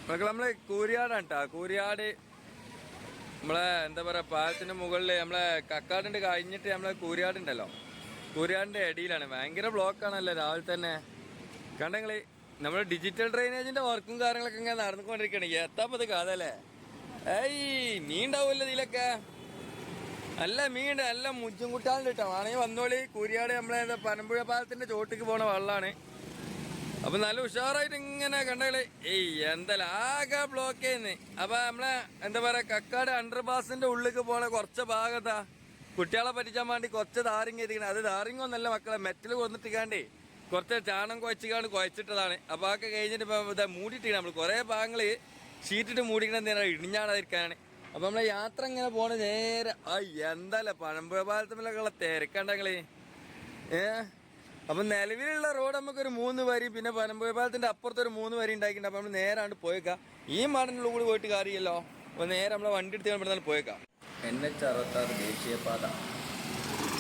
മക്കളെ നമ്മള് കൂരിയാടാണ് കേട്ടാ. കൂരിയാട് നമ്മളെ എന്താ പറയാ, പാലത്തിന്റെ മുകളില് നമ്മളെ കക്കാടുണ്ട് കഴിഞ്ഞിട്ട് നമ്മളെ കൂരിയാടുണ്ടല്ലോ, കൂരിയാടിന്റെ ഇടയിലാണ്. ഭയങ്കര ബ്ലോക്കാണല്ലോ രാവിലെ തന്നെ. കണ്ടെങ്കില് നമ്മള് ഡിജിറ്റൽ ഡ്രെയിനേജിന്റെ വർക്കും കാര്യങ്ങളൊക്കെ ഇങ്ങനെ നടന്നുകൊണ്ടിരിക്കണേ. എത്താപ്പത് കഥ അല്ലേ? ഏയ് മീൻ ഉണ്ടാവുമല്ലോ ഇതിലൊക്കെ. നല്ല മീൻ, നല്ല മുജ്ജും കുട്ടാളുണ്ട് കേട്ടോ. ആണെങ്കിൽ വന്നോളി. കൂരിയാട് നമ്മളെ പനമ്പുഴ പാലത്തിന്റെ ചോട്ടിക്ക് പോണ വെള്ളമാണ്. അപ്പൊ നല്ല ഉഷാറായിട്ട് ഇങ്ങനെ കണ്ടകള്. ഏയ് എന്തായാലും ആകെ ബ്ലോക്ക് ചെയ്യുന്നു. അപ്പൊ നമ്മളെ എന്താ പറയാ, കക്കാട് അണ്ടർ പാസിന്റെ ഉള്ളിലേക്ക് പോണ കുറച്ച് ഭാഗത്താ കുട്ടികളെ പറ്റിച്ചാൻ വേണ്ടി കുറച്ച് ധാരിങ് ചെയ്തിരിക്കണം. അത് ധാരിങ്ങൊന്നല്ല മക്കളെ, മെറ്റൽ കൊന്നിട്ടിക്കാണ്ടേ കുറച്ച് ചാണം കുഴച്ചിക്കാണ്ട് കുഴച്ചിട്ടതാണ്. അപ്പൊ അതൊക്കെ കഴിഞ്ഞിട്ട് ഇപ്പൊ ഇതാ മൂടിയിട്ടാണ്. നമ്മൾ കുറെ ഭാഗങ്ങള് ഷീറ്റിട്ട് മൂടിക്കണ ഇടിഞ്ഞാടാതിരിക്കാനാണ്. അപ്പൊ നമ്മളെ യാത്ര ഇങ്ങനെ പോണ നേരെ എന്താല്ലേ പനമ്പുഴ പാലത്തുള്ള തിരക്കണ്ടങ്ങള്. അപ്പൊ നിലവിലുള്ള റോഡ് നമുക്കൊരു 3 വരി, പിന്നെ പനമ്പുഴ പാലത്തിന്റെ അപ്പുറത്ത് ഒരു 3 വരി ഉണ്ടാക്കിയിട്ടുണ്ട്. അപ്പൊ നമ്മൾ നേരാണ്ട് പോയേക്കാം. ഈ മടനുള്ള കൂടി പോയിട്ട് കാര്യമല്ലോ. അപ്പൊ നേരെ നമ്മളെ വണ്ടി എടുത്ത് ഇവിടെ പോയേക്കാം. NH 66 ദേശീയപാത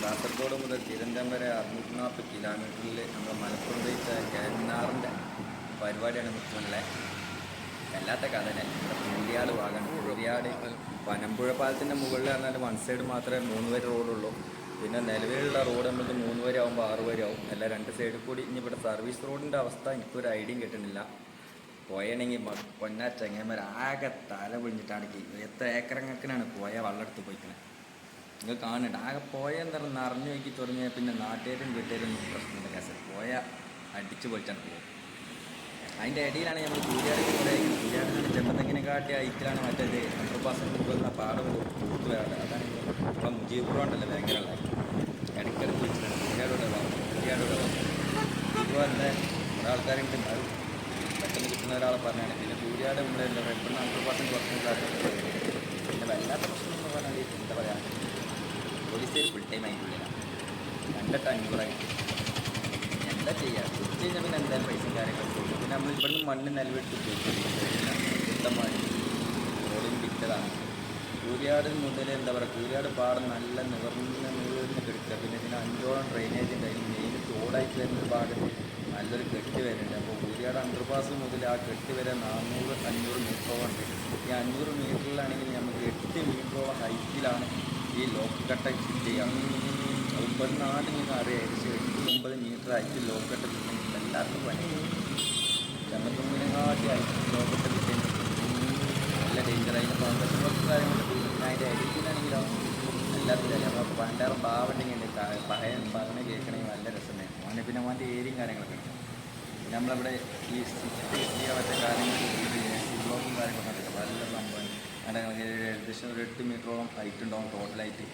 കാസർഗോഡ് മുതൽ തിരുവനന്തപുരം വരെ 640 കിലോമീറ്ററിൽ നമ്മൾ മലപ്പുറം വെച്ച കന്നാറിൻ്റെ പരിപാടിയാണ് നിൽക്കുന്നത്. വല്ലാത്ത കഥ തന്നെ. ഇവിടെ കൂരിയാട് ഭാഗമാണ്. കൂരിയാട് പനമ്പുഴ പാലത്തിൻ്റെ മുകളിൽ പറഞ്ഞാൽ വൺ സൈഡ് മാത്രമേ 3 വരി റോഡുള്ളൂ. പിന്നെ നിലവിലുള്ള റോഡ് നമ്മൾ 3 വരി ആകുമ്പോൾ 6 വരി ആവും. അല്ല 2 സൈഡിൽ കൂടി. ഇനി ഇവിടെ സർവീസ് റോഡിൻ്റെ അവസ്ഥ എനിക്കൊരു ഐഡിയയും കിട്ടുന്നില്ല. പോയണെങ്കിൽ പൊന്നാ ചങ്ങന്മാർ ആകെ തല പൊളിഞ്ഞിട്ടാണ്. എത്ര ഏക്കറങ്ങൾക്കിനാണ് പോയ വെള്ളമെടുത്ത് പോയിക്കണേ. നിങ്ങൾ കാണുന്നുണ്ട്. ആകെ പോയ എന്താ പറയുക, നിറഞ്ഞു നോക്കി തുടങ്ങിയാൽ പിന്നെ നാട്ടുകാരും വീട്ടുകാരും പ്രശ്നമില്ല. കേസ് പോയ അടിച്ചു പൊളിച്ചാണ് പോകും. അതിൻ്റെ ഇടയിലാണ് നമ്മൾ കൂരിയാട് കുറേ കൂരിയാടിൻ്റെ ചെമ്പത്തെങ്ങിനെ കാട്ടി ഐറ്റിലാണ് മറ്റേത് 100% മുമ്പുള്ള പാടം തൂത്ത് വരാറ്. അതാണ് നമ്മളെ മുജീബ് ഉണ്ടല്ലോ ഭയങ്കര ഇടയ്ക്കിടയ്ക്ക് വെച്ചിട്ടുണ്ട്. കൂരിയാടോടെ ഇപ്പോൾ തന്നെ കുറേ ആൾക്കാരുണ്ട്. പെട്ടെന്ന് കിട്ടുന്ന ഒരാളെ പറഞ്ഞാണ്. പിന്നെ കൂരിയാട് ഇവിടെ എന്താ പറയുക, ഇപ്പം 100% കുറച്ചും കാര്യങ്ങളൊക്കെ വരും. പിന്നെ വല്ലാത്ത പ്രശ്നം എന്ന് പറഞ്ഞാൽ എന്താ പറയുക, പോലീസുകാർ ഫുൾ ടൈം ആയിട്ടുള്ളില്ല. 2-500 എന്താ ചെയ്യുക? തിരിച്ച് കഴിഞ്ഞാൽ പിന്നെ എന്തായാലും പൈസയും കാര്യങ്ങളൊക്കെ കൊടുക്കും. പിന്നെ നമ്മൾ ഇവിടുന്ന് മണ്ണ് നിലവിട്ട് ശുദ്ധമായി റോഡിന് വിറ്റതാണ്. കൂരിയാട് മുതൽ എന്താ പറയുക, കൂരിയാട് പാടം നല്ല നിവർന്ന് കിടക്കുക. പിന്നെ ഇതിന് 5ഓളം ഡ്രെയിനേജ് ഉണ്ട്. അതിന് മെയിൻ തോടായിട്ട് വരുന്ന ഭാഗത്ത് നല്ലൊരു കെട്ട് വരുന്നുണ്ട്. അപ്പോൾ കൂരിയാട് അണ്ടർപാസ് മുതൽ ആ കെട്ട് വരെ 400-500 മീറ്ററോളം ഉണ്ട്. ഈ 500 മീറ്ററിലാണെങ്കിൽ നമുക്ക് 8 മീറ്ററോളം ഹൈറ്റിലാണ് ഈ ലോക്ക് കട്ട ചെയ്യാം. അപ്പോൾ നാട് നിങ്ങൾക്ക് അറിയാം, ഏകദേശം 8-9 മീറ്റർ ഹൈറ്റിൽ ലോക്ക് കട്ട കിട്ടുന്നെങ്കിൽ എല്ലാവർക്കും പണി. ചെമ്പത്തൂരിനെക്കാട്ടി ഹൈറ്റിൽ ലോക്ക് കട്ട കിട്ടുന്നത് നല്ല ഡേഞ്ചർ. അതിൻ്റെ ഫൗണ്ടേഷൻ വർക്ക് കാര്യങ്ങളൊക്കെ പിന്നെ അതിൻ്റെ എഡിറ്റിലാണെങ്കിലോ എല്ലാത്തിലും അല്ലേ. അപ്പോൾ പണ്ടാറും പാവുണ്ടെങ്കിൽ പറഞ്ഞ് കേൾക്കണമെങ്കിൽ നല്ല രസമേ. മോനെ പിന്നെ മോൻ്റെ ഏരിയയും കാര്യങ്ങളൊക്കെ ഉണ്ട്. പിന്നെ നമ്മളവിടെ ഈ സ്റ്റിച്ച് മറ്റേ കാര്യങ്ങൾ ബ്ലോക്കും കാര്യങ്ങളൊക്കെ ഉണ്ട്. നല്ല സംഭവം. അതിൻ്റെ ഏകദേശം ഒരു 8 മീറ്ററോളം ഹൈറ്റ് ഉണ്ടാവും ടോട്ടലായിട്ട്.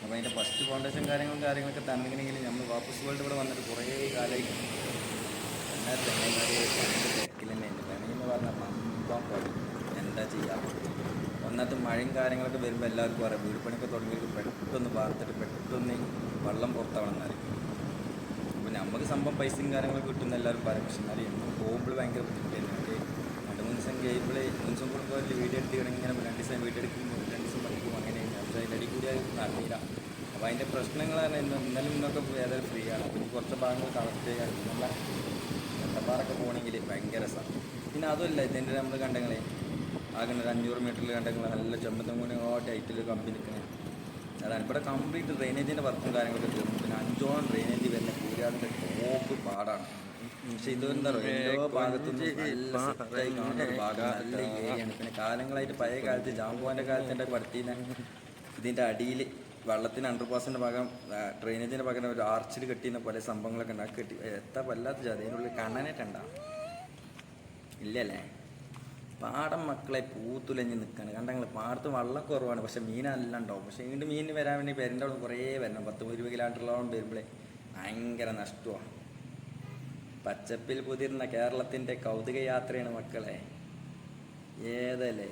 അപ്പോൾ അതിൻ്റെ ഫസ്റ്റ് ഫൗണ്ടേഷൻ കാര്യങ്ങളൊക്കെ തന്നിങ്ങനെങ്കിൽ നമ്മൾ വാപ്പസ് വേൾഡ് ഇവിടെ വന്നിട്ട് കുറേ കാലമായിട്ട് എന്നാൽ തെങ്ങന്മാരെ തിരക്കിലെന്നെ ഉണ്ട്. പണിയെന്ന് പറഞ്ഞാൽ പമ്പാൻ പണി. എന്താ ചെയ്യുക? ഒന്നാമത്തെ മഴയും കാര്യങ്ങളൊക്കെ വരുമ്പോൾ എല്ലാവർക്കും അറിയാം, വീട് പണിയൊക്കെ തുടങ്ങിയിട്ട് പെട്ടെന്ന് വാർത്തിട്ട് പെട്ടെന്ന് വെള്ളം പുറത്താവണം എന്നറിയും. അപ്പോൾ നമുക്ക് സംഭവം പൈസയും കാര്യങ്ങളൊക്കെ കിട്ടുന്ന എല്ലാവരും പറയും. പക്ഷെ എന്നാലും എന്നും പോകുമ്പോൾ ഭയങ്കര ബുദ്ധിമുട്ടായിരുന്നു. ഒരു 2-3 ദിവസം കഴിയുമ്പോൾ ദിവസം കൂടുമ്പോൾ ഒരു വീഡിയോ എടുത്തിങ്ങനെ 2 ദിവസം വീഡിയോ എടുക്കുമ്പോൾ 2 ദിവസം പഠിക്കും അങ്ങനെയാണ്. പക്ഷേ അതിൻ്റെ അടി കൂടി നടന്നില്ല. അപ്പോൾ അതിൻ്റെ പ്രശ്നങ്ങൾ ഇന്നലെ ഇന്നൊക്കെ ഏതായാലും ഫ്രീ ആണ്. അപ്പോൾ ഇനി കുറച്ച് ഭാഗങ്ങൾ കളക്ട് ചെയ്യാൻ നമ്മളെ എട്ടപ്പാറൊക്കെ പോകണമെങ്കിൽ ഭയങ്കര രസമാണ്. പിന്നെ അതുമല്ല, ഇതിൻ്റെ നമ്മൾ കണ്ടെങ്കിൽ ആകെ ഒരു 500 മീറ്ററിൽ കണ്ടെങ്കിൽ നല്ല ചെമ്പത്തം കൂടി ഹൈറ്റിൽ കമ്പി നിൽക്കുന്നത്. അതാണ് ഇവിടെ കംപ്ലീറ്റ് ഡ്രെയിനേജിൻ്റെ വർക്കും കാര്യങ്ങളൊക്കെ തീർന്നു. പിന്നെ 5ഓളം ഡ്രെയിനേജ് വരുന്ന കൂരിയാടിൻ്റെ ടോപ്പ് പാടാണ്. പക്ഷെ ഇതെന്താ പറയുക, ഓരോ ഭാഗത്തുനിന്ന് നല്ല സെറ്റായി കാണുന്ന ഒരു ഭാഗം, നല്ല ഏരിയയാണ്. പിന്നെ കാലങ്ങളായിട്ട് പഴയ കാലത്ത് ജാമ്പുവാൻ്റെ കാലത്തിൻ്റെ പടുത്തിനെ ഇതിൻ്റെ അടിയിൽ വെള്ളത്തിന് അണ്ടർപാസിൻ്റെ ഭാഗം ഡ്രെയിനേജിൻ്റെ പകരം ഒരു ആർച്ചിൽ കെട്ടിയുന്ന പല സംഭവങ്ങളൊക്കെ ഉണ്ടാക്കി കെട്ടി എത്താ വല്ലാത്ത ജാതി. അതിനുള്ളിൽ കണ്ണനായിട്ടുണ്ടാവും ഇല്ലല്ലേ. പാടം മക്കളെ പൂത്തുലഞ്ഞ് നിൽക്കുകയാണ്. കണ്ടെങ്കിൽ പാടത്ത് വെള്ളം കുറവാണ്, പക്ഷെ മീനെല്ലാം ഉണ്ടാവും. പക്ഷേ വീണ്ടും മീനിന് വരാൻ വേണ്ടി പേരിൻ്റെ അവിടെ കുറേ വരണം. 10-20 കിലോമീറ്ററോളം വരുമ്പോഴേ ഭയങ്കര നഷ്ടമാണ്. പച്ചപ്പിൽ പുതിർന്ന കേരളത്തിൻ്റെ കൗതുക യാത്രയാണ് മക്കളെ. ഏതല്ലേ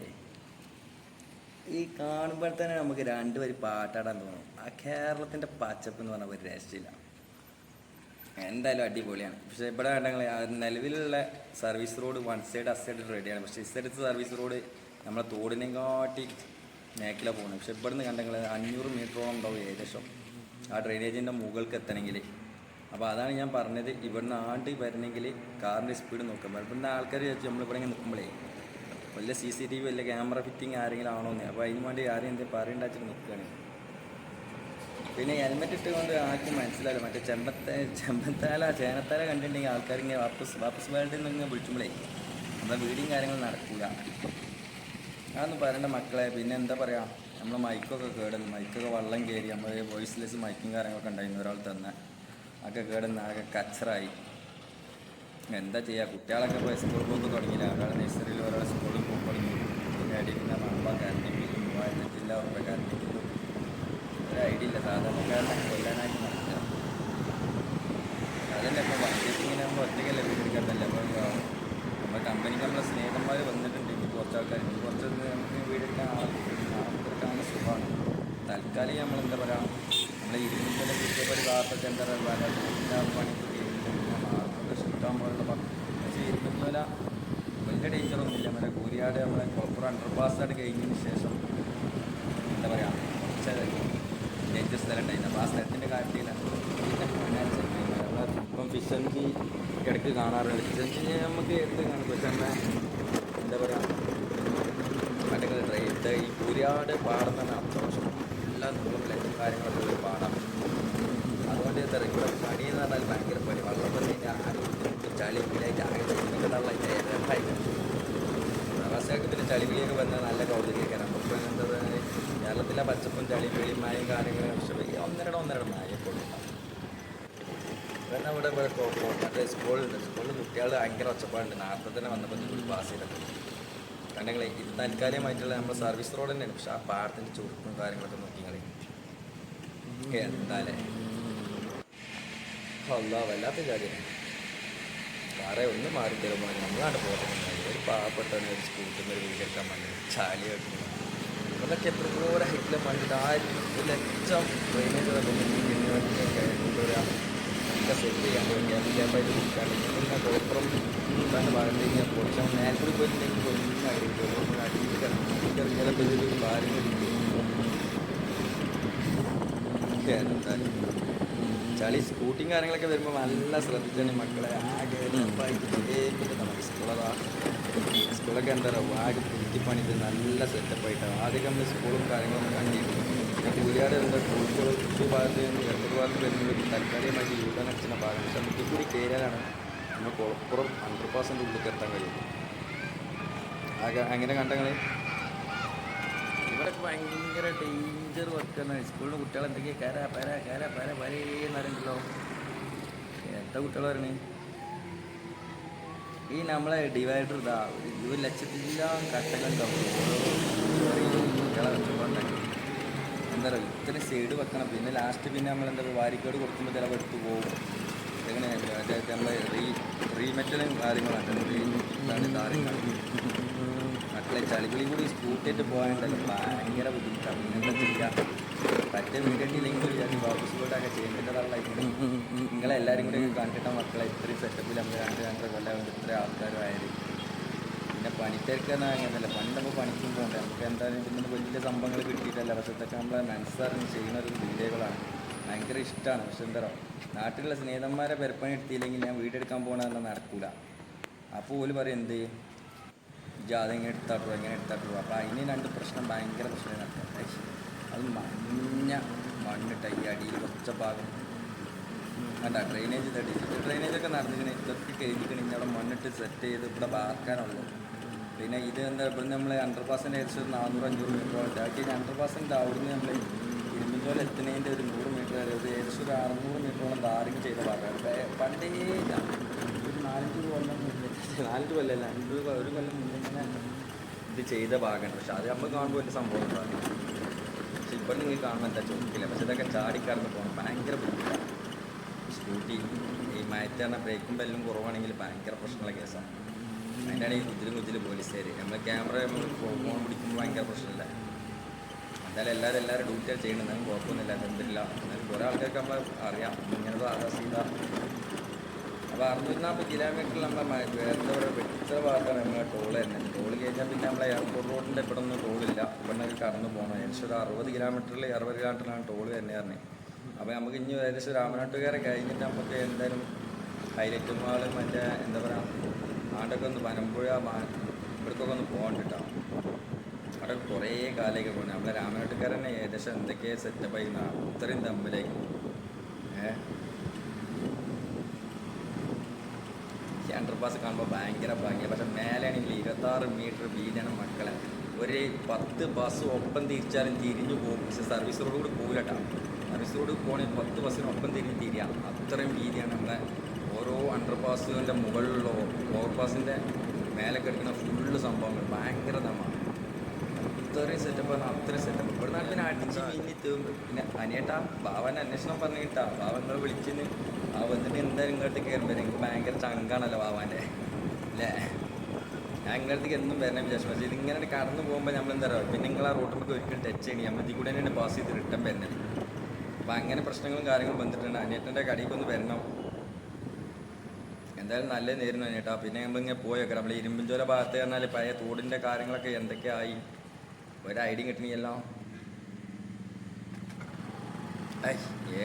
ഈ കാണുമ്പോൾ തന്നെ നമുക്ക് 2 വരി പാട്ടാടാൻ തോന്നും. ആ കേരളത്തിൻ്റെ പച്ചപ്പ് എന്ന് പറഞ്ഞാൽ ഒരു രക്ഷയില്ല. എന്തായാലും അടിപൊളിയാണ്. പക്ഷേ ഇവിടെ കണ്ടെങ്കിൽ നിലവിലുള്ള service road one side aside റെഡിയാണ്. പക്ഷേ ഇസൈഡ് സർവീസ് റോഡ് നമ്മളെ തോടിനെയും കാട്ടി മേഖല പോകുന്നത്. പക്ഷേ ഇവിടെ നിന്ന് കണ്ടെങ്കിൽ 500 മീറ്ററോളം ഉണ്ടാവും ഏകദേശം ആ ഡ്രെയിനേജിൻ്റെ മുകൾക്ക് എത്തണമെങ്കിൽ. അപ്പോൾ അതാണ് ഞാൻ പറഞ്ഞത്, ഇവിടുന്ന് വരണമെങ്കിൽ കാറിൻ്റെ സ്പീഡ് നോക്കാം. ഇവിടുന്ന് ആൾക്കാർ നമ്മളിവിടെ ഇങ്ങനെ നിൽക്കുമ്പോഴേ വലിയ CCTV വലിയ ക്യാമറ ഫിറ്റിങ് ആരെങ്കിലും ആണോന്ന്. അപ്പോൾ അതിന് വേണ്ടി ആരും എന്തെങ്കിലും പറയണ്ടാച്ചിട്ട് നിൽക്കുകയാണ്. പിന്നെ ഹെൽമെറ്റ് ഇട്ടുകൊണ്ട് ആർക്കും മനസ്സിലാവില്ല. മറ്റേ ചെമ്പത്താല ചേനത്താല കണ്ടിട്ടുണ്ടെങ്കിൽ ആൾക്കാരിങ്ങനെ വാപ്പസ് വേൾഡിൽ നിന്ന് വിളിച്ചുമ്പോഴേ നമ്മളെ വീടിയും കാര്യങ്ങളും നടക്കില്ല. അതൊന്നും പറയേണ്ട മക്കളെ. പിന്നെ എന്താ പറയുക, നമ്മൾ മൈക്കൊക്കെ കേടുന്നു, മൈക്കൊക്കെ വെള്ളം കയറി, നമ്മൾ വോയിസ്ലെസ് മൈക്കും കാര്യങ്ങളൊക്കെ ഉണ്ടായിരുന്നു ഒരാൾ തന്നെ, ഒക്കെ കേടുന്ന ആകെ കച്ചറായി. എന്താ ചെയ്യുക, കുട്ടികളൊക്കെ ഇപ്പോൾ സ്കൂളിൽ പോക്ക് തുടങ്ങിയില്ല. ഒരാൾ നഴ്സറിയിൽ ഒരാൾ സ്കൂളിൽ പോക്ക് തുടങ്ങി. പിന്നെ അടിക്കുന്ന മമ്പ കറണ്ട് ബില്ലും 3500 രൂപ കറണ്ട് ബില്ലും ഒരു ഐഡിയ ഇല്ല. സാധാരണക്കാരനൊക്കെ കൊല്ലാനായിട്ട് നടക്കുക. അതന്നെ ഇപ്പോൾ വണ്ടിക്ക് ഇങ്ങനെ നമ്മൾ ഒറ്റയ്ക്കല്ലേ വീടെടുക്കാത്തല്ലേ. അപ്പോൾ നമ്മുടെ കമ്പനിക്ക് നമ്മളെ സ്നേഹിതന്മാർ വന്നിട്ടുണ്ട്. ഇനി കുറച്ച് ആൾക്കാർ കുറച്ച് നമുക്ക് വീടെടുക്കാൻ ആൾക്കാർക്കാണ് സുഖമാണ്. തൽക്കാലം നമ്മൾ എന്താ പറയുക, നമ്മൾ ഇരുന്നിൻ്റെ കൃത്യപരി വാർത്ത എന്താ പറയുക പണിക്ക് മാർക്കൊക്കെ ഷിഫ്റ്റാകുമ്പോഴുള്ള പക്ഷേ ഇരുന്നില്ല വലിയ ഡേഞ്ചറൊന്നുമില്ല. നമ്മുടെ കൂരിയാട് നമ്മളെ കുളപ്പുറം അണ്ടർപാസ്സായിട്ട് കഴിഞ്ഞതിന് ശേഷം എന്താ പറയുക കുറച്ച് ഡേഞ്ചർ സ്ഥലം ഉണ്ടായിരുന്നു. അപ്പോൾ ആ സ്ഥലത്തിൻ്റെ കാര്യത്തിലാണ് ഇപ്പം ഫിഷൻജി ഇടയ്ക്ക് കാണാറുണ്ട്. ഫിഷൻജി നമുക്ക് എടുത്ത് കാണും. പക്ഷേ നമ്മൾ എന്താ പറയുക മറ്റേ ഈ കൂരിയാട് പാടം തന്നെ അത്യാവശ്യം എല്ലാ നീളം ലൈറ്റും കാര്യങ്ങളൊക്കെ ഒരു പാടാം. അതുകൊണ്ട് ഇവിടെ പണി എന്ന് പറഞ്ഞാൽ ഭയങ്കര പണി. വെള്ളം വന്ന് കഴിഞ്ഞാൽ ആരും ചളി വിളിയായിട്ട് ആകെ പ്രവാസികൾക്ക് പിന്നെ ചളിവിളിയൊക്കെ വന്നാൽ നല്ല കൗതുകയൊക്കെ. നമുക്ക് എന്താ പറയുക, കേരളത്തിലെ പച്ചപ്പും ചളിവിളിയും മായും കാര്യങ്ങളും പക്ഷേ ഒന്നര മായപ്പോഴും പിന്നെ ഇവിടെ മറ്റേ സ്കൂളുണ്ട്. സ്കൂളിൽ കുട്ടികൾ ഭയങ്കര ഒച്ചപ്പാടുണ്ട്. നേരത്തെ തന്നെ വന്നപ്പോൾ ജോലി പാസ് ചെയ്തത് കണ്ടെങ്കിൽ ഇത് താൽക്കാലികമായിട്ടുള്ള നമ്മുടെ സർവീസ് റോഡ് തന്നെയാണ്. പക്ഷെ ആ പാടത്തിൻ്റെ ചുരുക്കും കാര്യങ്ങളൊക്കെ നോക്കി കളി എന്താലേ അല്ല വല്ലാത്ത കാര്യമാണ്. സാറേ ഒന്ന് മാറി തരുമ്പോൾ നമ്മളാണ് പോകുന്നത്. ഒരു പാവപ്പെട്ടവന് ഒരു സ്കൂട്ടിൽ ഒരു വീടെടുക്കാൻ വേണ്ടി ചാലി വെക്കുന്നു. അതൊക്കെ എത്രത്തോളം ഹൈറ്റിലെ മണ്ണിട്ട് 1,00,000 ഡ്രെയിനേജൊക്കെ ഒക്കെ സെറ്റ് ചെയ്യാൻ ക്യാമ്പായിട്ട് കൊടുക്കാണ്ട് പിന്നെ കുളപ്പുറം തന്നെ ഭാഗത്തേക്ക് കുറച്ച് നേരക്കൂടി പോയിട്ടുണ്ടെങ്കിൽ ഒന്നും ആയിരിക്കും അടിയിറങ്ങിയാലൊക്കെ ഒരു കാര്യങ്ങളില്ല. എന്തായാലും ചളി സ്കൂട്ടിങ് കാര്യങ്ങളൊക്കെ വരുമ്പോൾ നല്ല ശ്രദ്ധിച്ചാണ് മക്കളെ. ആകെ പിന്നെ നമുക്ക് സ്കൂളൊക്കെ എന്താ പറയുക ആകെ കുത്തിപ്പണിത് നല്ല സെറ്റപ്പായിട്ടാണ്. ആദ്യം നമ്മൾ സ്കൂളും കാര്യങ്ങളൊക്കെ കണ്ടിരുന്നു. പിന്നെ കൂരിയാട് എന്താ കോഴിക്കോട് തൃശ്ശൂർ ഭാഗത്ത് എയർപോർട്ട് ഭാഗത്ത് വരുന്നത് തൽക്കാലികമായിട്ട് യൂട്ടേൺ അടിച്ചുന്ന ഭാഗം. പക്ഷെ മുട്ടിൽ കൂടി കയറിയാലാണ് നമ്മൾ കുളപ്പുറം 100% ഉള്ളിൽ എത്താൻ കഴിയും. ആകെ അങ്ങനെ കണ്ടങ്ങൾ ഇവിടെയൊക്കെ ഭയങ്കര ഡേഞ്ചർ വർക്കാണ്. സ്കൂളിൽ കുട്ടികൾ എന്തൊക്കെയാണ് കര എന്നറിയണ്ടല്ലോ. എന്താ കുട്ടികൾ പറയണേ, ഈ നമ്മളെ ഡിവൈഡർ ഇതാ 1,00,000 കട്ടകളുണ്ടാവും. കുട്ടികളെ വെച്ചപ്പോണ്ടാക്കി എന്താ പറയുക ഇത്രയും സൈഡ് വെക്കണം. പിന്നെ ലാസ്റ്റ് പിന്നെ നമ്മളെന്താ വാരിക്കേട് കൊടുക്കുമ്പോൾ ചിലപ്പോൾ എടുത്ത് പോകും. എങ്ങനെ അതായത് നമ്മൾ റീമെറ്റലും കാര്യങ്ങളാണ് കാര്യങ്ങൾ മക്കളെ ചളികളി കൂടി സ്കൂട്ടിയിട്ട് പോകാനുണ്ടല്ലോ ഭയങ്കര ബുദ്ധിമുട്ടാണ്. എന്താ ചെയ്യുക, പറ്റ വീട്ടില്ലെങ്കിൽ വാപ്പസ് പോയിട്ടൊക്കെ ചെയ്യേണ്ടതായിട്ട് നിങ്ങളെല്ലാവരും കൂടി കണ്ടിട്ട് മക്കളെ ഇത്രയും സെറ്റപ്പിൽ നമ്മൾ 2-2.5 കൊല്ലം ഇത്രയും ആൾക്കാരുമായത്. പിന്നെ പണിത്തിരക്കെന്ന് അങ്ങനെയല്ല. പണ്ട് നമ്മൾ പണിക്കും പോകണ്ടേ, നമുക്ക് എന്തായാലും ഇതിന് വലിയ സംഭവങ്ങൾ കിട്ടിയിട്ടല്ല. പക്ഷേ ഇതൊക്കെ നമ്മളെ മനസ്സറിഞ്ഞ് ചെയ്യുന്ന ഒരു വീഡിയോകളാണ്. ഭയങ്കര ഇഷ്ടമാണ്. പക്ഷെ എന്താ പറയുക നാട്ടിലുള്ള സ്നേഹിതന്മാരെ പെരപ്പണി എടുത്തില്ലെങ്കിൽ ഞാൻ വീടെടുക്കാൻ പോകണമെന്ന് നടക്കില്ല. അപ്പോൾ ഓല് പറയും എന്ത് അതെങ്ങനെ എടുത്താട്ടുള്ളൂ എങ്ങനെ എടുത്താട്ടുള്ളൂ. അപ്പോൾ അതിന് 2 പ്രശ്നം ഭയങ്കര പ്രശ്നം നടക്കുക. അത് മണ്ണിട്ട ഈ അടിയിൽ കുറച്ച ഭാഗം വേണ്ട ഡ്രെയിനേജ് ഡിജിറ്റൽ ഡ്രെയിനേജൊക്കെ നടന്നിങ്ങനെ ഇതൊക്കെ കഴിഞ്ഞിട്ട് അവിടെ മണ്ണിട്ട് സെറ്റ് ചെയ്ത് ഇവിടെ വാർക്കാനുള്ളൂ. പിന്നെ ഇത് എന്താ ഇവിടെ നമ്മൾ 100% ഏകദേശം 400-500 മീറ്ററോളം ബാക്കി 100% അവിടുന്ന് നമ്മൾ ഇരുമ്പുംതോല എത്തുന്നതിൻ്റെ ഒരു 100 മീറ്റർ വരെ ഏകദേശം ഒരു 600 മീറ്ററോളം ടാറിങ് ചെയ്ത ഭാഗമാണ്. പണ്ടേ ഒരു 4-5 കൊല്ലം മുന്നേ 4 കൊല്ലമല്ല 1 കൊല്ലം മുന്നേ ഇങ്ങനെ ഇത് ചെയ്ത ഭാഗമാണ്. പക്ഷെ അത് നമ്മൾ കാണുമ്പോൾ വലിയ സംഭവം ഉണ്ടാകും. പക്ഷെ ഇപ്പോൾ നിങ്ങൾ കാണുമ്പോൾ എന്താ ചോദിക്കില്ല. പക്ഷെ ഇതൊക്കെ ചാടിക്കടന്ന് പോകണം ഭയങ്കര ബുദ്ധിമുട്ടാണ്. സ്കൂട്ടി ഈ മയറ്റാണ് ബ്രേക്കും ബെല്ലും കുറവാണെങ്കിൽ ഭയങ്കര പ്രശ്നമുള്ള കേസാണ്. അതിൻ്റെയാണ് ഈ കുതില് പോലീസുകാർ നമ്മൾ ക്യാമറ ഫോൺ പിടിക്കുമ്പോൾ ഭയങ്കര പ്രശ്നമില്ല. എന്തായാലും എല്ലാവരും ഡ്യൂട്ടി ചെയ്യണമെന്നാലും കുഴപ്പമൊന്നുമില്ല. എന്തില്ല എന്നാലും കുറേ ആൾക്കാർക്ക് നമ്മൾ അറിയാം ഇങ്ങനത്തെ ആകാശീത. അപ്പോൾ 640 കിലോമീറ്ററിൽ നമ്മൾ എന്താ പറയുക വെച്ച ഭാഗത്താണ് നമ്മളെ ടോൾ തന്നെ. ടോൾ കഴിഞ്ഞാൽ പിന്നെ നമ്മളെ എയർപോർട്ട് റോഡിൻ്റെ ഇവിടെ ഒന്നും ടോളില്ല. ഇവിടെ നിന്ന് കടന്നു പോകണം. ഏകദേശം ഒരു 60 കിലോമീറ്ററിലാണ് ടോൾ തന്നെ പറഞ്ഞത്. അപ്പോൾ നമുക്ക് ഇനി ഏകദേശം രാമനാട്ടുകാരെ കഴിഞ്ഞിട്ട് നമുക്ക് എന്തായാലും ഹൈലൈറ്റ് മാളും മറ്റേ എന്താ പറയുക ആണ്ടൊക്കെ ഒന്ന് പനമ്പുഴ ഇവിടേക്കൊക്കെ ഒന്ന് സംഭവം ഉണ്ട് കേട്ടോ. അവിടെ കുറേ കാലമൊക്കെ പോകുന്നത് നമ്മളെ രാമനാട്ടുകാർ തന്നെ ഏകദേശം എന്തൊക്കെ സെറ്റപ്പ് ആയിരുന്നു അത്രയും തമ്മിലേക്ക് അണ്ടർപാസ് കാണുമ്പോൾ ഭയങ്കര ഭംഗിയാണ്. പക്ഷെ മേലെയാണെങ്കിൽ 26 മീറ്റർ വീതിയാണ് മക്കളെ. ഒരു 10 ബസ് ഒപ്പം തിരിച്ചാലും തിരിഞ്ഞു പോകും. പക്ഷെ സർവീസ് റോഡ് കൂടി പോകില്ല കേട്ടോ. സർവീസ് റോഡ് പോകണമെങ്കിൽ 10 ബസ്സിനൊപ്പം തിരിയാം. അത്രയും വീതിയാണ് നമ്മളെ ഓരോ അണ്ടർപാസിൻ്റെ മുകളിലുള്ള ഓവർപാസിൻ്റെ മേലെ കിടക്കുന്ന ഫുള്ള് സംഭവങ്ങൾ ഭയങ്കര ദമാണ്. അത്രയും സെറ്റപ്പ് പറഞ്ഞാൽ അത്രയും സെറ്റപ്പ്. ഇവിടെ നാട്ടിൽ പിന്നെ അടിച്ച് മിന്നി തേമ്പ്. പിന്നെ അനിയേട്ടാ ബാവൻ്റെ അന്വേഷണം പറഞ്ഞിട്ടാ ബാവ നിങ്ങൾ വിളിച്ചിന് ആ വന്നിട്ട് എന്തായാലും ഇങ്ങോട്ട് കയറുമ്പോൾ എനിക്ക് ഭയങ്കര ചങ്കാണല്ലോ ബാവാൻ്റെ അല്ലേ. ഞാൻ ഇങ്ങോട്ടേക്ക് എന്നും വരണം വിചാരിച്ചു. പക്ഷേ ഇതിങ്ങനെ കടന്നു പോകുമ്പോൾ നമ്മൾ എന്താ പറയുക പിന്നെ നിങ്ങൾ ആ റോട്ടിലേക്ക് ഒരിക്കലും ടച്ച് ചെയ്യണം. നമ്മൾ ഇതിൽ കൂടെ തന്നെയാണ് പാസ് ചെയ്ത് റിട്ടേൺ വരുന്നത്. അപ്പോൾ അങ്ങനെ പ്രശ്നങ്ങളും കാര്യങ്ങളും വന്നിട്ടുണ്ട്. അനിയേട്ടൻ്റെ കടയിലേക്ക് ഒന്ന് വരണം. എന്തായാലും നല്ല നേരുന്നു അനിയേട്ടാ. പിന്നെ നമ്മളിങ്ങനെ പോയേക്കാം. നമ്മൾ ഇരുമ്പഞ്ചോല ഭാഗത്ത് പറഞ്ഞാൽ പഴയ തോടിൻ്റെ കാര്യങ്ങളൊക്കെ എന്തൊക്കെയായി ഒരു ഐഡിയ കിട്ടണിയല്ലോ.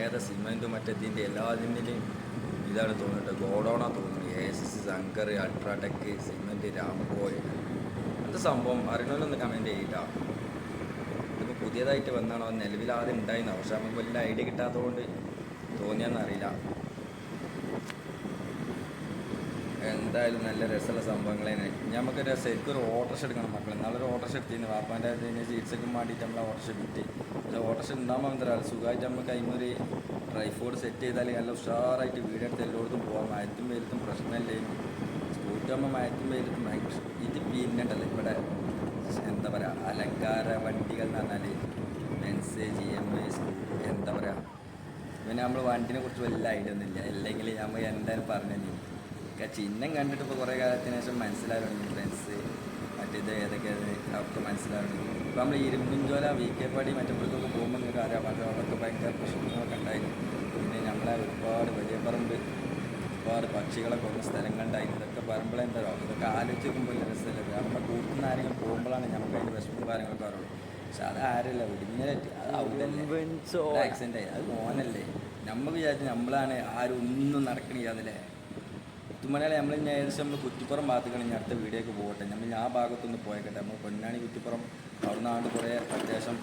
ഏതാ സിമെൻറ്റും മറ്റേതിൻ്റെ എല്ലാത്തിൻ്റെയും ഇതാണ് തോന്നുന്നുണ്ട്. ഗോഡൗണാ തോന്നുന്നു. ASS, ശങ്കർ, അൾട്രാടെക്, സിമെൻറ്റ്, രാംകോയ് എന്താ സംഭവം അറിയണമെന്നൊന്ന് കമൻറ്റ് ചെയ്യിട്ടാ. ഇതിപ്പോൾ പുതിയതായിട്ട് വന്നാണോ നിലവിൽ ആദ്യം ഉണ്ടായിരുന്നോ? പക്ഷെ നമുക്ക് വലിയ ഐഡിയ കിട്ടാത്തതുകൊണ്ട് തോന്നിയെന്നറിയില്ല. എന്തായാലും നല്ല രസമുള്ള സംഭവങ്ങളാണ്. നമുക്കൊരു ശരിക്കും ഒരു ഓട്ടോറിക്ഷ എടുക്കണം മക്കളെ. നല്ലൊരു ഓട്ടോറിക്ഷ എടുത്തിരുന്നു വാപ്പാൻ്റെ ചികിത്സയ്ക്ക് വേണ്ടിയിട്ട് നമ്മൾ ഓട്ടോറിക്ഷ കിട്ടി. പക്ഷേ ഓട്ടോറിക്ഷ ഉണ്ടാകുമ്പോൾ എന്താ സുഖമായിട്ട് നമുക്ക് അതിനൊരു ഡ്രൈ ഫുഡ് സെറ്റ് ചെയ്താൽ നല്ല ഉഷാറായിട്ട് വീടെടുത്ത് എല്ലായിടത്തും പോകാം. മയത്തും വെയിലത്തും പ്രശ്നമില്ലേനും. സ്കൂട്ടി ആകുമ്പോൾ മയത്തും വെയിലത്തും ഭയങ്കര ഇത് പിന്നുണ്ടല്ലോ ഇവിടെ എന്താ പറയുക അലങ്കാര വണ്ടികൾ എന്ന് പറഞ്ഞാൽ ബെൻസ്, GMA, എന്താ പറയുക. പിന്നെ നമ്മൾ വണ്ടിനെ കുറിച്ച് വലിയ ഐഡിയ ഒന്നുമില്ല. അല്ലെങ്കിൽ നമ്മൾ എന്തായാലും പറഞ്ഞു ചിഹ്നം കണ്ടിട്ട് ഇപ്പോൾ കുറേ കാലത്തിന് ശേഷം മനസ്സിലാവുന്നുണ്ട്. ഫ്രണ്ട്സ് മറ്റേത് ഏതൊക്കെയാണ് അവർക്ക് മനസ്സിലാവുന്നുണ്ട്. ഇപ്പോൾ നമ്മൾ ഇരുമ്പുംചോല VK പാടി മറ്റപ്പോഴേക്കൊക്കെ പോകുമ്പോൾ നിങ്ങൾക്ക് അറിയാം. പക്ഷേ അവിടെയൊക്കെ ഭയങ്കര പ്രശ്നങ്ങളൊക്കെ ഉണ്ടായിരുന്നു. പിന്നെ നമ്മളെ ഒരുപാട് വലിയ പറമ്പ് ഒരുപാട് പക്ഷികളെ കുറഞ്ഞ സ്ഥലങ്ങളുണ്ടായിരുന്നു. ഇതൊക്കെ പറയുമ്പോഴെന്താ ഇതൊക്കെ ആലോചിച്ച് നോക്കുമ്പോൾ വലിയ രസമല്ലേ. നമ്മുടെ കൂട്ടുന്ന ആരെങ്കിലും പോകുമ്പോഴാണ് നമുക്ക് അതിൻ്റെ വിഷമവും കാര്യങ്ങളൊക്കെ അറിയുള്ളൂ. പക്ഷെ അത് ആരല്ല ഇടിഞ്ഞിട്ട് അത് അവിടെ ആക്സിഡൻ്റ് ആയി അത് മോനല്ലേ. നമ്മൾ വിചാരിച്ചു നമ്മളാണ് ആരും ഒന്നും നടക്കണില്ല അതിലെ കുത്തുമലയാളെ നമ്മൾ ഏകദേശം നമ്മൾ കുറ്റിപ്പുറം ഭാഗത്തേക്കാണ് ഇനി അടുത്ത വീഡിയോക്ക് പോകട്ടെ. നമ്മൾ ആ ഭാഗത്തൊന്ന് പോയേക്കട്ടെ. നമ്മൾ പൊന്നാനി കുറ്റിപ്പുറം അവിടുന്ന് ആണ്ട് കുറേ അത്യാവശ്യം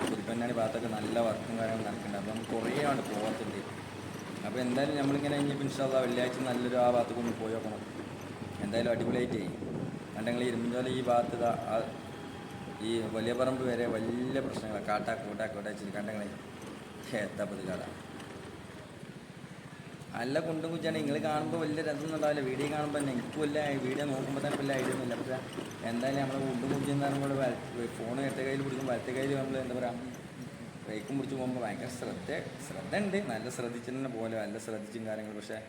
പുതുപ്പൊന്നാനി ഭാഗത്തൊക്കെ നല്ല വർക്കും കാര്യങ്ങളും നടക്കുന്നുണ്ട്. അപ്പോൾ നമ്മൾ കുറേ ആണ്ട് പോകത്തുണ്ട്. അപ്പോൾ എന്തായാലും നമ്മളിങ്ങനെ ഇനിയിപ്പോൾ ഇൻഷാല്ലാ വെള്ളിയാഴ്ച നല്ലൊരു ആ ഭാഗത്തേക്ക് ഒന്ന് പോയി നോക്കണം. എന്തായാലും അടിപൊളിയായിട്ടേ കണ്ടെങ്കിൽ ഇരുമ്പുംചോല ഈ ഭാഗത്ത് ഈ വലിയ പറമ്പ് വരെ വലിയ പ്രശ്നങ്ങളാണ്. കാട്ടാക്കൂട്ടാക്കൂട്ട വെച്ചിട്ട് കണ്ടെങ്കിൽ എത്താപ്പത് കട നല്ല കുണ്ടും കുച്ചാണ്. നിങ്ങൾ കാണുമ്പോൾ വലിയ രസമൊന്നും ഉണ്ടാവില്ല. വീഡിയോ കാണുമ്പോൾ തന്നെ എനിക്ക് വലിയ വീഡിയോ നോക്കുമ്പോൾ തന്നെ വലിയ ഐഡിയ ഒന്നുമില്ല. പക്ഷേ എന്തായാലും നമ്മൾ കുണ്ടും കുഞ്ചെന്ന് പറയുമ്പോൾ ഫോൺ ഇടത്തെ കയ്യിൽ പിടിക്കും വലത്തെ കയ്യിൽ നമ്മൾ എന്താ പറയുക ബ്രേക്കും പിടിച്ച് പോകുമ്പോൾ ഭയങ്കര ശ്രദ്ധ ഉണ്ട്. നല്ല ശ്രദ്ധിച്ചിട്ട് തന്നെ പോലെ നല്ല ശ്രദ്ധിച്ചും കാര്യങ്ങൾ. പക്ഷേ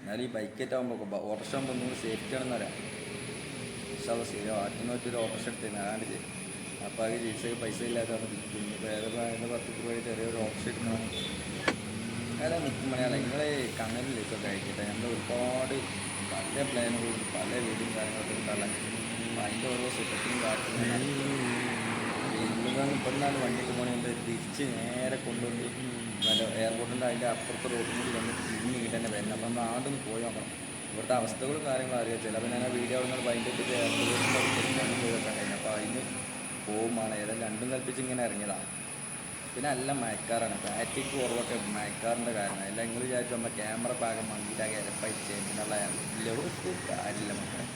എന്നാലും ഈ ബൈക്കേറ്റ് ആകുമ്പോൾ ഓട്ടോറിക്ഷ ആകുമ്പോൾ ഒന്നും സേഫ്റ്റി ആണെന്ന് പറയാം. പക്ഷേ അത് ശരിയോ ആറ്റിനൊറ്റൊരു ഓട്ടോറിക്ഷ എടുത്തിരുന്നു അതാണ്ട് ചെയ്യും. അപ്പോൾ അത് ചികിത്സയ്ക്ക് പൈസ ഇല്ലാതെ പിന്നെ ഏതൊക്കെ 10 രൂപ ചെറിയൊരു ഓട്ടോറിക്ഷ എടുക്കണം. അതാ മുത്തുമലയാളം നിങ്ങളെ കണ്ണലിലേക്കൊക്കെ അയക്കട്ടെ. നമ്മൾ ഒരുപാട് പല പ്ലാനുകളും പല വീടും കാര്യങ്ങളൊക്കെ ഉണ്ടാകാൻ അപ്പോൾ അതിൻ്റെ ഓരോ സെറ്റപ്പിനും കാര്യങ്ങളും ഇപ്പം നാല് വണ്ടിക്ക് പോകണമെങ്കിൽ തിരിച്ച് നേരെ കൊണ്ടുപോയി നല്ല എയർപോർട്ടിൻ്റെ അതിൻ്റെ അപ്പുറത്തെ റോഡിൽ കൂടി വന്ന് തിരിഞ്ഞിട്ട് തന്നെ വരുന്നത്. അപ്പം നമ്മൾ ആണ്ടൊന്ന് പോയി നോക്കണം. ഇവിടുത്തെ അവസ്ഥകളും കാര്യങ്ങളും അറിയാം. ചിലപ്പോൾ ഞാൻ ആ വീഡിയോ അവിടെ നിന്ന് വൈകിട്ട് എയർപോർട്ടിൻ്റെ പോയി വെക്കാൻ കഴിഞ്ഞു. അപ്പോൾ അതിന് പോകുമ്പോൾ ഏതായാലും രണ്ടും കൽപ്പിച്ച് ഇങ്ങനെ ഇറങ്ങിയതാണ്. പിന്നെ നല്ല മയക്കാറാണ്. ബാറ്ററിക്ക് കുറവൊക്കെ മയക്കാറിൻ്റെ കാരണം. എല്ലാം നിങ്ങൾ വിചാരിച്ചു നമ്മുടെ ക്യാമറ പാകം മങ്ങിയിട്ടാകെ ഇരപ്പായിട്ട് ചെയ്യുന്നതിനുള്ള കാര്യമില്ല മക്കളെ.